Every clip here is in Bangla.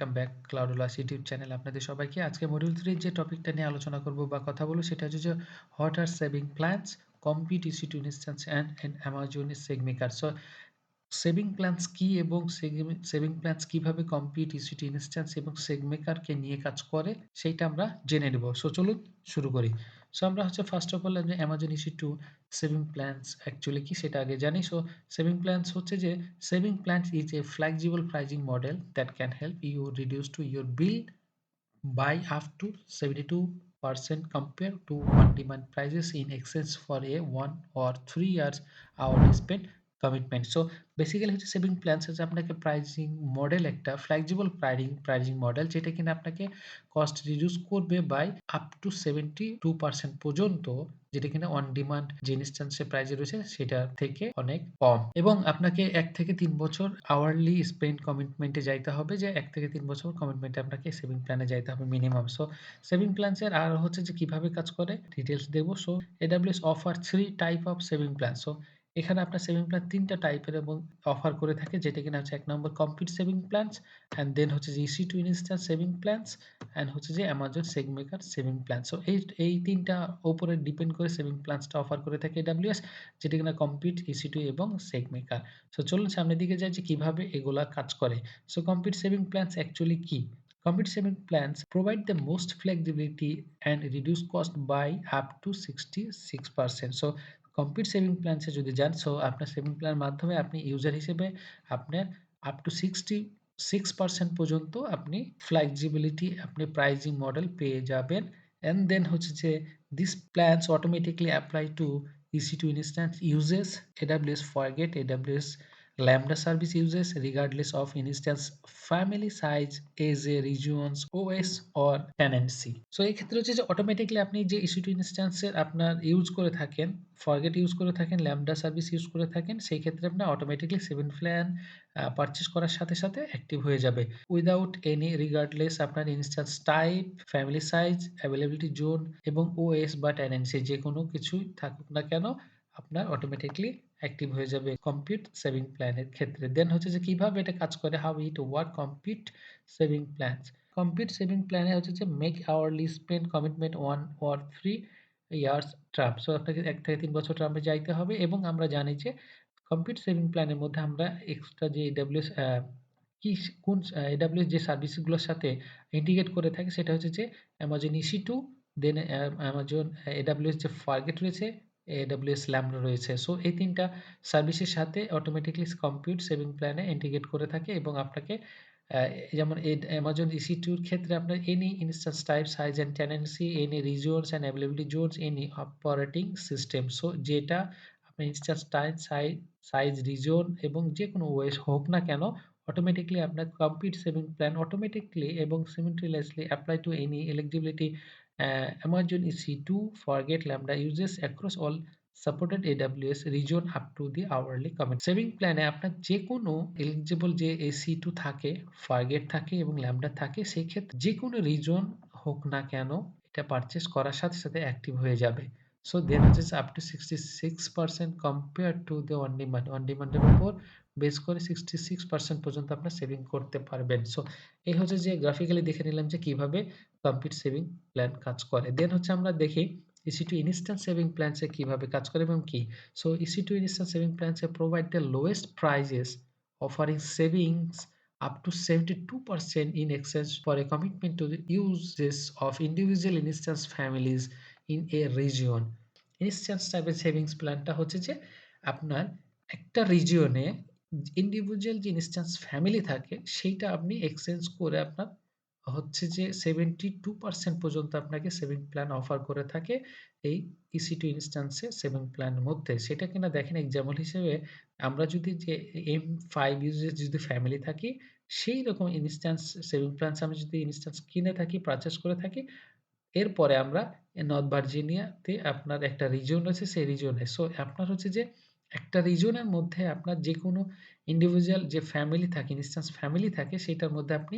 ওয়েলকাম ব্যাক ক্লাউডোলাস ইউটিউব চ্যানেল আপনাদের সবাইকে। আজকে মডিউল 3 যে টপিকটা নিয়ে আলোচনা করব বা কথা বলবো সেটা হচ্ছে যে what are saving plans, complete EC2 instance and Amazon SageMaker। So saving plans কি এবং সেভিং প্ল্যানস কিভাবে কমপ্লিট EC2 ইনস্ট্যান্স এবং SageMakerকে নিয়ে কাজ করে সেইটা আমরা জেনে নেব। সো চলুন শুরু করি। সো আমরা হচ্ছে first of all Amazon EC2 saving plans actually কি সেটা আগে জানি। সো সেভিং প্ল্যানস হচ্ছে যে saving plans is a flexible pricing model that can help you reduce to your bill by up to 72% compared to on-demand prices in exchange for a 1 or 3 years hourly spend commitment. So basically হচ্ছে সেভিং প্ল্যানস হচ্ছে আপনাকে প্রাইসিং মডেল, একটা ফ্লেক্সিবল প্রাইসিং মডেল যেটা কিনা আপনাকে কস্ট রিডিউস করবে বাই আপ টু 72% পর্যন্ত, যেটা কিনা অন ডিমান্ড যে ইনস্ট্যান্সের প্রাইস রয়েছে সেটা থেকে অনেক কম। এবং আপনাকে 1 থেকে 3 বছর আওয়ারলি স্পেন্ড কমিটমেন্টে যাইতে হবে, যে 1 থেকে 3 বছর কমিটমেন্টে আপনাকে সেভিং প্ল্যানে যাইতে হবে মিনিমাম। সো সেভিং প্ল্যানসের আর হচ্ছে যে কিভাবে কাজ করে ডিটেইলস দেব। So AWS offer 3 type of saving plan. So এখানে আপনার সেভিং প্ল্যান 3 টা টাইপের এবং অফার করে থাকে, যেটা কিনা হচ্ছে 1 নম্বর complete saving plans, and then হচ্ছে যে EC2 instance saving plans, and হচ্ছে যে Amazon SageMaker saving plan. So এই 3 টা উপরে ডিপেন্ড করে সেভিং প্ল্যানসটা অফার করে থাকে AWS, যেটা কিনা কমপ্লিট EC2 এবং SageMaker। সো চলুন সামনের দিকে যাই যে কিভাবে এগুলা কাজ করে। So complete saving plans actually কি? Complete saving plans provide the most flexibility and reduce cost by up to 66%. So complete saving প্ল্যানসে যদি যান, সো আপনার সেভিং প্ল্যানের মাধ্যমে আপনি ইউজার হিসেবে আপনার আপ টু 66% পর্যন্ত আপনি ফ্লেক্সিবিলিটি, আপনি প্রাইজিং মডেল পেয়ে যাবেন। অ্যান্ড দেন হচ্ছে যে this plans automatically apply to EC2 instance uses, AWS Fargate, AWS Lambda service uses regardless of instance family size, as a regions, OS or tenancy. So এই ক্ষেত্রে হচ্ছে যে অটোমেটিকলি আপনি যে EC2 ইনস্ট্যান্সের আপনার ইউজ করে থাকেন, ফরগেট ইউজ করে থাকেন, ল্যামডা সার্ভিস ইউজ করে থাকেন, সেই ক্ষেত্রে আপনার অটোমেটিকলি সেভিং প্ল্যান পারচেজ করার সাথে সাথে অ্যাক্টিভ হয়ে যাবে উইদাউট এনি রিগার্ডলেস আপনার instance type, family size, availability zone এবং OS বা টেনেন্সি যে কোনো কিছুই থাকুক না কেন আপনার অটোমেটিকলি অ্যাক্টিভ হয়ে যাবে কমপ্লিট সেভিং প্ল্যানের ক্ষেত্রে। দেন হচ্ছে যে কিভাবে এটা কাজ করে, how it work complete saving plans. Complete saving প্ল্যানে হচ্ছে যে make hourly spend commitment 1 or 3 years term. So আপনাকে 1 থেকে 3 বছর টার্মে যাইতে হবে, এবং আমরা জানি যে কমপ্লিট সেভিং প্ল্যানের মধ্যে আমরা এক্সট্রা যে AWS কি কোন AWS যে সার্ভিসগুলোর সাথে ইন্টিগ্রেট করে থাকে সেটা হচ্ছে যে অ্যামাজন EC2, দেন অ্যামাজন AWS যে ফার্গেট রয়েছে, AWS Lambda রয়েছে। সো এই ৩ টা সার্ভিসের সাথে অটোমেটিক্যালি কমপ্লিট সেভিং প্ল্যানে ইন্টিগ্রেট করে থাকে, এবং আপনাকে আ যেমন অ্যামাজন EC2 এর ক্ষেত্রে আপনার any instance type, size and tenancy, any regions and availability Jones, any operating system. So যেটা আপনার ইনস্ট্যান্স টাইপ, সাইজ, রিজিয়ন এবং যেকোনো OS হোক না কেন, automatically আপনার কমপ্লিট সেভিং প্ল্যান automatically এবং simultaneously apply to any eligibility Amazon EC2 Fargate Lambda uses across all supported AWS region up to the hourly commit। Saving প্ল্যানে আপনার যেকোনো এলিজিবল যে EC2 থাকে, Fargate থাকে এবং Lambda থাকে, সেই ক্ষেত্রে যেকোনো রিজন হোক না কেন এটা পারচেজ করার সাথে সাথে অ্যাক্টিভ হয়ে যাবে। সো দেন হচ্ছে up to 66% compared to the on demand। On ডিমান্ডের উপর বেস করে 66% পর্যন্ত আপনার সেভিং করতে পারবেন। সো এই হচ্ছে যে গ্রাফিক্যালি দেখে নিলাম যে কিভাবে কমপ্লিট সেভিং প্ল্যান কাজ করে। দেন হচ্ছে আমরা দেখি EC2 ইনস্ট্যান্স সেভিং প্ল্যানস এ কিভাবে কাজ করে এবং কি। So EC2 instance saving plans A provide the lowest prices offering savings up to 72% in exchange for a commitment to the uses of individual instance families in a region। Instance টাইপের সেভিংস প্ল্যানটা হচ্ছে যে আপনার একটা রিজিয়নে ইন্ডিভিজুয়াল যে ইনস্ট্যান্স ফ্যামিলি থাকে সেইটা আপনি এক্সচেঞ্জ করে আপনার হচ্ছে যে 72% পর্যন্ত আপনাকে সেভিং প্ল্যান অফার করে থাকে এই EC2 ইনস্ট্যান্সে সেভিং প্ল্যানের মধ্যে। সেটা কিনা দেখেন এক্সাম্পল হিসেবে আমরা যদি যে M5 ইউজের যদি ফ্যামিলি থাকি, সেই রকম ইনস্ট্যান্স সেভিং প্ল্যানস আমি যদি ইনস্ট্যান্স কিনে থাকি, পারচেজ করে থাকি, এরপরে আমরা নর্থ ভার্জিনিয়াতে আপনার একটা রিজিয়ন রয়েছে, সেই রিজিয়নে। সো আপনার হচ্ছে যে একটা রিজিয়নের মধ্যে আপনার যেকোনো ইন্ডিভিজুয়াল যে ফ্যামিলি থাকে, ইনস্ট্যান্স ফ্যামিলি থাকে, সেটার মধ্যে আপনি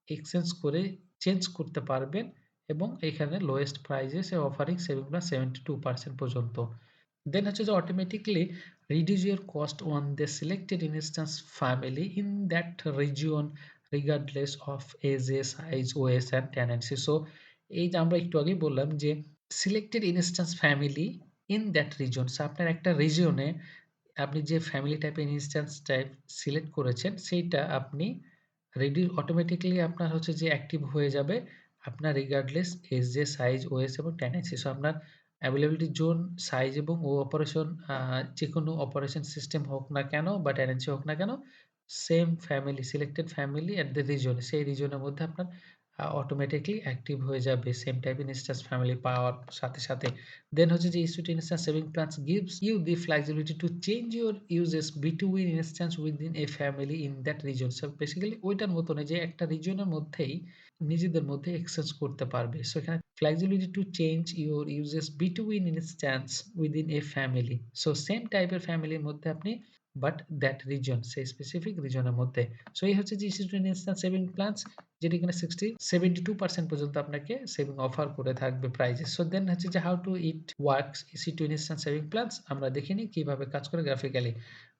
এক্সচেঞ্জ করে চেঞ্জ করতে পারবেন, এবং এখানে লোয়েস্ট প্রাইজে সে অফারিং সেভিং প্লাস 72% পর্যন্ত। দেন হচ্ছে যে automatically reduce your cost on the selected instance family in that region regardless of age, size, OS and tenancy. So এই যে আমরা একটু আগেই বললাম যে selected instance family in that region. So আপনার একটা রিজিয়নে আপনি যে ফ্যামিলি টাইপের ইনস্ট্যান্স টাইপ সিলেক্ট করেছেন সেইটা আপনি রেডি অটোমেটিক্যালি আপনার হচ্ছে যে অ্যাক্টিভ হয়ে যাবে আপনার রিগার্ডলেস এসজে, সাইজ, ওএস এবং টেনেন্সি। সো আপনার অ্যাভেইলেবিলিটি জোন, সাইজ এবং অপারেশন যেকোনো অপারেশন সিস্টেম হোক না কেন বা টেনেন্সি হোক না কেন, same family selected family at the reason, সেই রিজনের মধ্যে আপনার অটোমেটিক্যালি অ্যাক্টিভ হয়ে যাবে সেম টাইপ ইনস্ট্যান্স ফ্যামিলি পাওয়ার সাথে, সাথে। দেন হচ্ছে যে EC2 Instance Savings Plans gives you the flexibility to change your uses between instance within a family in that region. So basically ওইটার মতনই যে একটা রিজিয়নের মধ্যেই নিজেদের মধ্যে এক্সচেঞ্জ করতে পারবে। সো এখানে flexibility to change your uses between instance within a family. So same টাইপের ফ্যামিলির মধ্যে আপনি বাট দ্যাট রিজন, সেই স্পেসিফিক রিজনের মধ্যে। সো এই হচ্ছে যে EC2 Instance Savings Plans, যেটি কিনা 72% পর্যন্ত আপনাকে সেভিং অফার করে থাকবে প্রাইজে। সো দেন হচ্ছে যে how to it works EC2 Instance Savings Plans, আমরা দেখে নিই কিভাবে কাজ করে গ্রাফিক্যালি।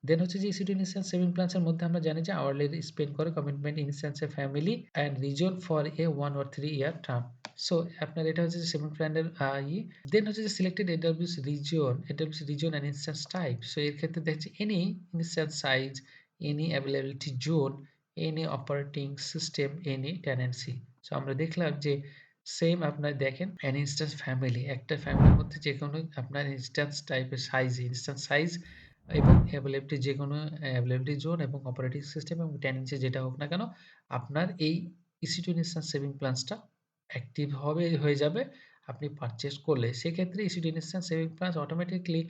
দেন হচ্ছে যে EC2 Instance Savings Plans এর মধ্যে আমরা জানি যে আওয়ারলি স্পেন্ড করে কমিটমেন্ট ইনস্ট্যান্স এ family and region for a 1 or 3 year term. So আপনার এটা হচ্ছে যে সেভিং প্ল্যানের দেন হচ্ছে যে selected AWS region and instance type. So এর ক্ষেত্রে দেখছি any instance size, any availability zone, any operating system, any tenancy. So আমরা দেখলাম যে সেম আপনার দেখেন অ্যান ইনস্ট্যান্স ফ্যামিলি, একটা ফ্যামিলির মধ্যে যেকোনো আপনার ইনস্ট্যান্স টাইপের সাইজ, ইনস্ট্যান্স সাইজ এবং অ্যাভেইলেবিলিটি যেকোনো অ্যাভেইলেবিলিটি জোন এবং অপারেটিং সিস্টেম এবং টেনেন্সি যেটা হোক না কেন, আপনার এই EC2 ইনস্ট্যান্স সেভিং প্ল্যান্সটা অ্যাক্টিভ হয়ে যাবে আপনি পারচেজ করলে। সেক্ষেত্রে EC2 instance saving plans automatically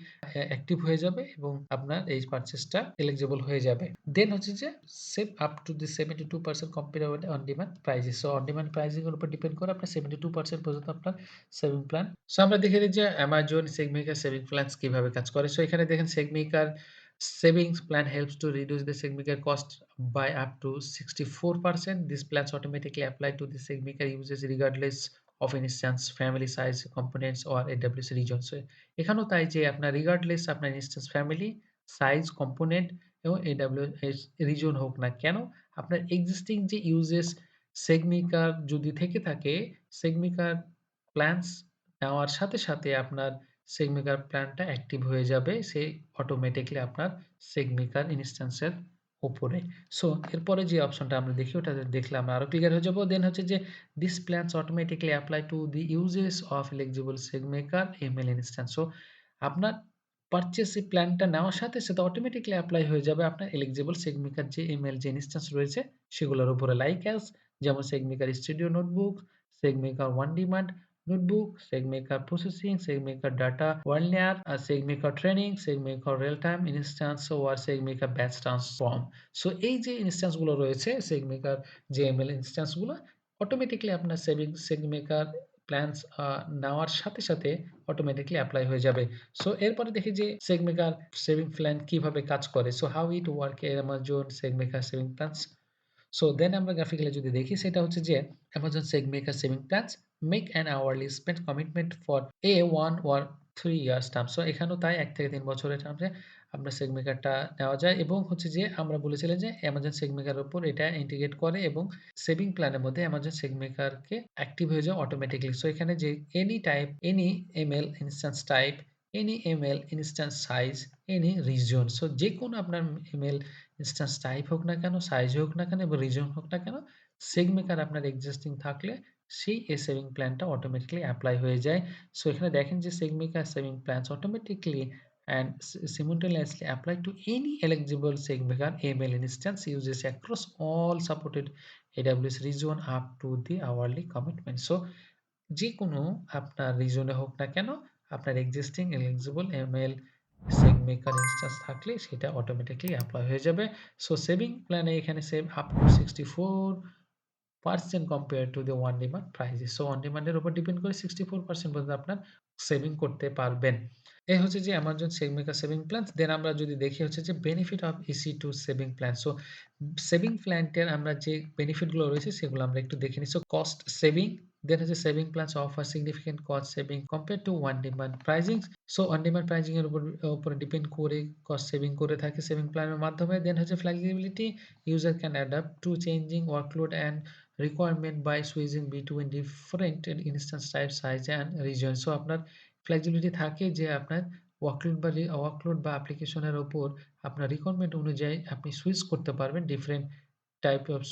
active হয়ে যাবে এবং আপনার এই পারচেজটা এলিজিবল হয়ে যাবে। দেন হচ্ছে যে save up to the 72% comparable on demand prices. So on demand pricing এর উপর ডিপেন্ড করে আপনার 72% পর্যন্ত আপনার সেভিং প্ল্যান। সো আমরা দেখে নিই যে Amazon SageMaker সেভিং প্ল্যানস কিভাবে কাজ করে। সো এখানে দেখেন SageMaker savings plan helps to reduce the SageMaker cost by up to 64%. These plans automatically apply to the SageMaker users regardless of instance, family size, components or AWS region. So এখানেও তাই যে আপনার রিগার্ডলেস আপনার ইনস্ট্যান্স ফ্যামিলি, সাইজ, কম্পোনেন্ট এবং AWS রিজন হোক না কেন, আপনার এক্সিস্টিং যে ইউজেস SageMaker যদি থেকে থাকে, SageMaker প্ল্যানস নেওয়ার সাথে, সাথে আপনার SageMaker প্ল্যানটা অ্যাক্টিভ হয়ে যাবে সেই অটোমেটিক্যালি আপনার SageMaker ইনস্ট্যান্সের উপরে। সো এরপরে যে অপশনটা আমরা দেখি ওটা দেখলে আমরা আরো ক্লিয়ার হয়ে যাবো। দেন হচ্ছে যে these plans automatically apply to the uses of eligible SageMaker ML instance. So আপনার পারচেজ এই প্ল্যানটা নেওয়ার সাথে, সাথে অটোমেটিক্যালি এপ্লাই হয়ে যাবে আপনার এলিজিবল SageMaker যে ML যে ইনস্ট্যান্স রয়েছে সেগুলোর উপরে, লাইক অ্যাজ যেমন SageMaker studio notebook, SageMaker on demand notebook, SageMaker processing, SageMaker data wrangler, SageMaker training, SageMaker real time instance or SageMaker batch transform. So এই যে ইনস্ট্যান্স গুলো রয়েছে SageMaker যে ML ইনস্ট্যান্স গুলো অটোমেটিক্যালি আপনার SageMaker প্ল্যানস নেওয়ার সাথে, সাথে অটোমেটিক্যালি এপ্লাই হয়ে যাবে। সো এরপরে দেখি যে SageMaker সেভিং প্ল্যান কিভাবে কাজ করে। সো হাউ ইট ওয়ার্ক এর Amazon SageMaker saving plans. So then আমরা গ্রাফিক্যালি যদি দেখি সেটা হচ্ছে যে Amazon SageMaker saving plans make an hourly spend commitment for a 1 or 3 years term. So এখানেও তাই 1 থেকে 3 বছরের টার্মে আমরা SageMakerটা নেওয়া যায় এবং হচ্ছে যে আমরা বলেছিলাম যে Amazon SageMaker এর উপর এটা ইন্টিগ্রেট করে এবং সেভিং প্ল্যানের মধ্যে Amazon SageMaker কে অ্যাক্টিভ হয়ে যায় অটোমেটিক্যালি। সো এখানে যে any type, any ML instance type, any ML instance size, any reason. So যেকোনো আপনার এমএল ইনস্ট্যান্স টাইপ হোক না কেন, সাইজ হোক না কেন এবং রিজন হোক না কেন, SageMaker আপনার এক্সিস্টিং থাকলে সেই সেভিং প্ল্যানটা অটোমেটিক্যালি এপ্লাই হয়ে যায়। সো এখানে দেখেন যে SageMaker saving plans automatically and simultaneously apply to any eligible SageMaker ML instance uses across all supported AWS region up to the hourly commitment. So যেকোনো আপনার রিজনে হোক না কেন, আপনার existing eligible ML SageMaker instance থাকলে সেটা অটোমেটিক্যালি এপ্লাই হয়ে যাবে। সো সেভিং প্ল্যানে এখানে save up to 64% compare to the on demand prices. So on ডিমান্ডের উপর ডিপেন্ড করে 64% পর্যন্ত আপনার সেভিং করতে পারবেন। এই হচ্ছে যে Amazon SageMaker saving plans. Then আমরা যদি দেখি হচ্ছে যে benefit of EC2 saving plan. So saving প্ল্যানটার আমরা যে বেনিফিট গুলো রয়েছে সেগুলো আমরা একটু দেখে নিই। সো কস্ট সেভিং, Then হচ্ছে saving plans offer significant cost saving compare to on demand pricing. So on demand pricing এর উপরে ডিপেন্ড করে কস্ট সেভিং করে থাকে সেভিং প্ল্যানের মাধ্যমে। দেন হচ্ছে flexibility, user can adapt to changing workload and requirement by switching between different instance type, size and region. So আপনার ফ্লেক্সিবিলিটি থাকে যে আপনার ওয়ার্কলোড বা অ্যাপ্লিকেশনের উপর আপনার রিকোয়ারমেন্ট অনুযায়ী আপনি সুইচ করতে পারবেন different type of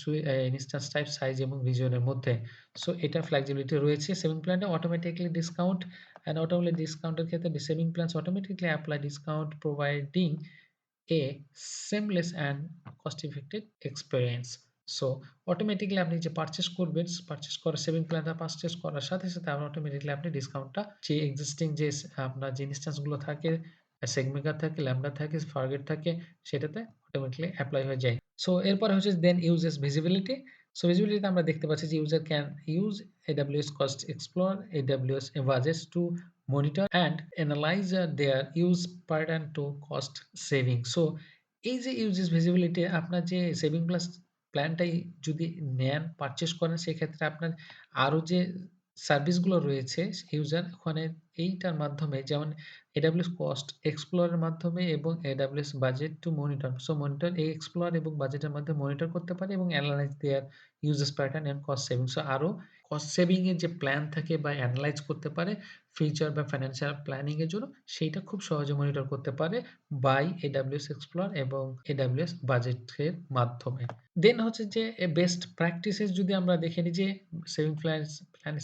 instance type, size এবং রিজিয়নের মধ্যে। সো এটা ফ্লেক্সিবিলিটি রয়েছে। সেভিং প্ল্যানে অটোমেটিক্যালি ডিসকাউন্ট অ্যান্ড অটোমেটিক ডিসকাউন্টের ক্ষেত্রে saving plans automatically apply discount providing A seamless and cost effective experience. So automatically আপনি যে পারচেজ করার সেভিং প্ল্যানটা পারচেজ করার সাথে, সাথে আপনার অটোমেটিক্যালি আপনি ডিসকাউন্টটা যে এক্সিস্টিং যে আপনার যে ইনস্ট্যান্স গুলো থাকে, সেগমেকার থাকে, ল্যাম্বডা থাকে, ফার্গেট থাকে, সেটাতে অটোমেটিক্যালি এপ্লাই হয়ে যায়। সো এরপরে হচ্ছে দেন ইউজেস ভিজিবিলিটি। সো ভিজিবিলিটিতে আমরা দেখতে পাচ্ছি যে user can use AWS Cost Explorer, AWS Budgets to monitor and analyze their use pattern to cost saving. So এই যে ইউজেস ভিজিবিলিটি আপনার যে সেভিং প্ল্যানটাই যদি নেন, পারচেজ করেন, সেক্ষেত্রে আপনার আরো যে সার্ভিসগুলো রয়েছে ইউজার ওখানে এইটার মাধ্যমে যেমন AWS Cost Explorer এর মাধ্যমে এবং AWS Budget to Monitor। So monitor এই এক্সপ্লোর এবং বাজেটের মাধ্যমে মনিটর করতে পারে এবং analyse their usage pattern and cost saving. So আরো কস্ট সেভিং এর যে প্ল্যান থাকে বা এনালাইজ করতে পারে ফিউচার বা ফাইন্যান্সিয়াল প্ল্যানিং এর জন্য, সেইটা খুব সহজে মনিটর করতে পারে বাই AWS Explorer এবং AWS Budget এর মাধ্যমে। দেন হচ্ছে যে বেস্ট প্র্যাকটিসেস যদি আমরা দেখে নিই যে সেভিং প্ল্যানস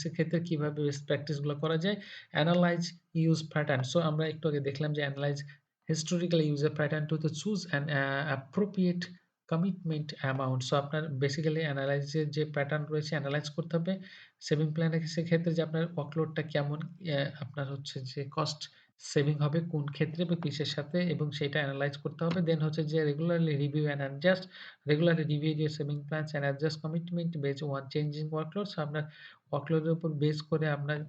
এর ক্ষেত্রে কিভাবে বেস্ট প্র্যাকটিস গুলো করা যায়। Analyse use pattern. সো আমরা একটু আগে দেখলাম যে analyse historical user pattern to the choose an appropriate commitment amount। So আপনার বেসিক্যালি এনালাইজের যে প্যাটার্ন রয়েছে এনালাইজ করতে হবে সেভিং প্ল্যানের সেক্ষেত্রে যে আপনার ওয়ার্কলোডটা কেমন, আপনার হচ্ছে যে কস্ট সেভিং হবে কোন ক্ষেত্রে বা কিসের সাথে, এবং সেটা এনালাইজ করতে হবে। দেন হচ্ছে যে regularly review and adjust, regularly review দিয়ে saving plans and adjust commitment base on changing workload. So আপনার ওয়ার্কলোডের উপর বেস করে আপনার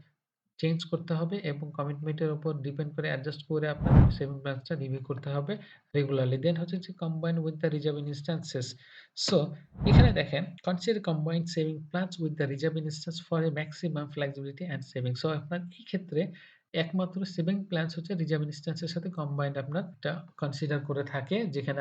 চেঞ্জ করতে হবে এবং কমিটমেন্টের উপর ডিপেন্ড করে অ্যাডজাস্ট করে আপনার সেভিং প্ল্যানসটা রিভিউ করতে হবে রেগুলারলি। দেন হচ্ছে যে combine with the reserve instances. So এখানে দেখেন consider combine saving plans with the reserve instance for a maximum flexibility and saving. So আপনার এই ক্ষেত্রে একমাত্র সেভিং প্ল্যানস হচ্ছে রিজার্ভ ইনস্ট্যান্সের সাথে কম্বাইন্ড আপনার এটা কনসিডার করে থাকে, যেখানে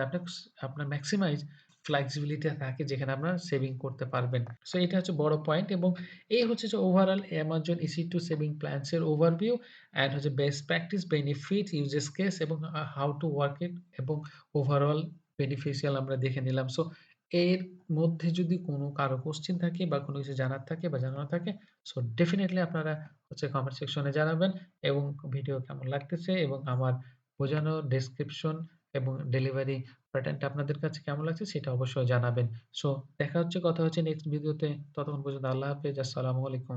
আপনার ম্যাক্সিমাইজ ফ্লেক্সিবিলিটি থাকে, যেখানে আপনার সেভিং করতে পারবেন। সো এটা হচ্ছে বড় পয়েন্ট এবং এই হচ্ছে যে overall Amazon EC2 saving plans এর ওভারভিউ অ্যান্ড হচ্ছে best practice, benefit, uses case এবং হাউ টু ওয়ার্ক ইট এবং ওভারঅল বেনিফিশিয়াল আমরা দেখে নিলাম। সো এর মধ্যে যদি কোনো কারো কোশ্চেন থাকে বা কোনো কিছু জানার থাকে বা জানানো থাকে, সো ডেফিনিটলি আপনারা হচ্ছে কমেন্ট সেকশনে জানাবেন এবং ভিডিও কেমন লাগতেছে এবং আমার বোঝানো ডেসক্রিপশন এবং ডেলিভারি প্যাটার্নটা আপনাদের কাছে কেমন লাগছে সেটা অবশ্যই জানাবেন। সো দেখা হচ্ছে, কথা হচ্ছে নেক্সট ভিডিওতে। ততক্ষণ পর্যন্ত আল্লাহ হাফেজ। আসসালামু আলাইকুম।